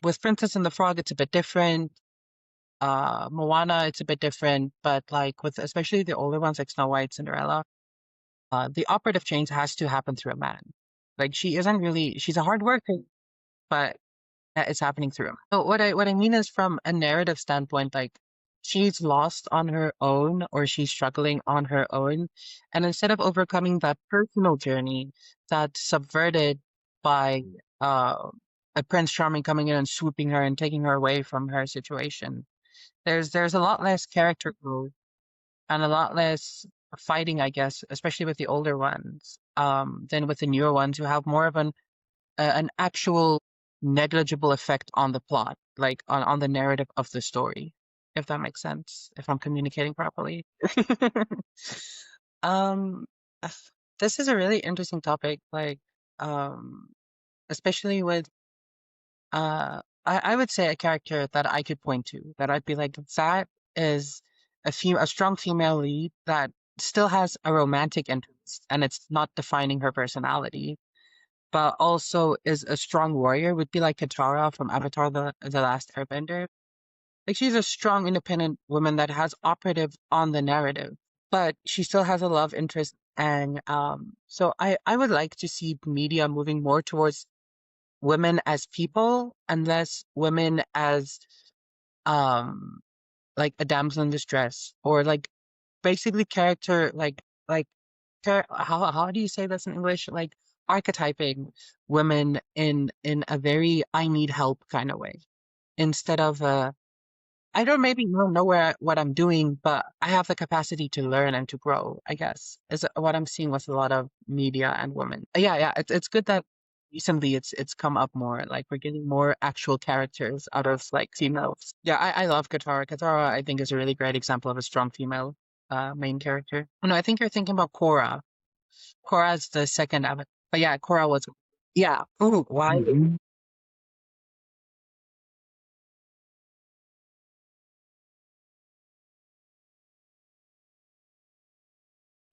with Princess and the Frog, it's a bit different. Moana, it's a bit different, but like with especially the older ones like Snow White, Cinderella, the operative change has to happen through a man. Like she isn't really, she's a hard worker, but it's happening through him. So what I mean is from a narrative standpoint, like she's lost on her own or she's struggling on her own, and instead of overcoming that personal journey that's subverted by uh, a Prince Charming coming in and swooping her and taking her away from her situation, there's a lot less character growth and a lot less fighting, I guess, especially with the older ones, than with the newer ones who have more of an actual negligible effect on the plot, like on the narrative of the story, if that makes sense, if I'm communicating properly. um, uh, this is a really interesting topic, like, um, especially with, I would say a character that I could point to that I'd be like, that is a strong female lead that still has a romantic interest and it's not defining her personality but also is a strong warrior would be like Katara from Avatar the Last Airbender. Like she's a strong, independent woman that has operative on the narrative, but she still has a love interest. And so I would like to see media moving more towards women as people and less women as um like a damsel in distress or like basically character like how do you say this in English? Like archetyping women in a very I need help kind of way instead of I don't know where what I'm doing, but I have the capacity to learn and to grow. I guess is what I'm seeing with a lot of media and women. Yeah, it's good that recently it's come up more. Like we're getting more actual characters out of like females. Yeah, I love Katara. Katara I think is a really great example of a strong female main character. Oh, no, I think you're thinking about Korra. Korra's the second avatar. But yeah, Korra was. Yeah. Ooh, why?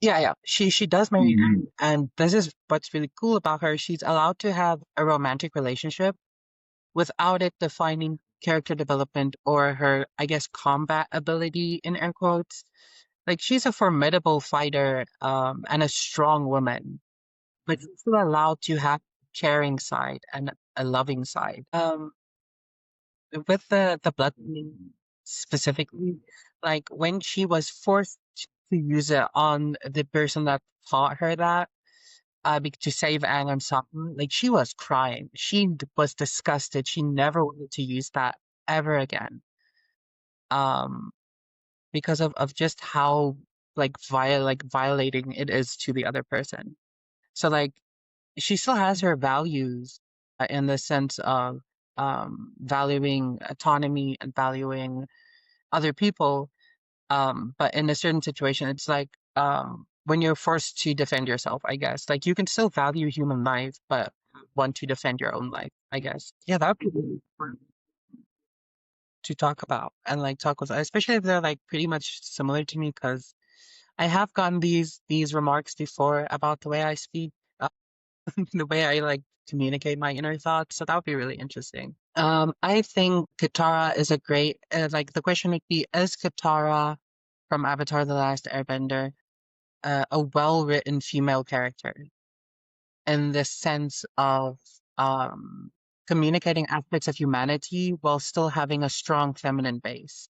Yeah. She does marry Aang, and this is what's really cool about her. She's allowed to have a romantic relationship without it defining character development or her, I guess, combat ability in air quotes. Like she's a formidable fighter, and a strong woman, but she's still allowed to have caring side and a loving side. With the blood moon specifically, like when she was forced to use it on the person that taught her that, to save Aang and Sokka, like she was crying. Was disgusted. She never wanted to use that ever again. Um, because of just how like violating it is to the other person. So like she still has her values in the sense of valuing autonomy and valuing other people. But in a certain situation, it's like when you're forced to defend yourself, I guess. Like you can still value human life, but want to defend your own life, I guess. Yeah, that would be really fun to talk about and like talk with, especially if they're like pretty much similar to me, because I have gotten these remarks before about the way I speak, uh, the way I like communicate my inner thoughts. So that would be really interesting. I think Katara is a great, like the question would be, is Katara from Avatar: The Last Airbender a well-written female character in the sense of um, communicating aspects of humanity while still having a strong feminine base?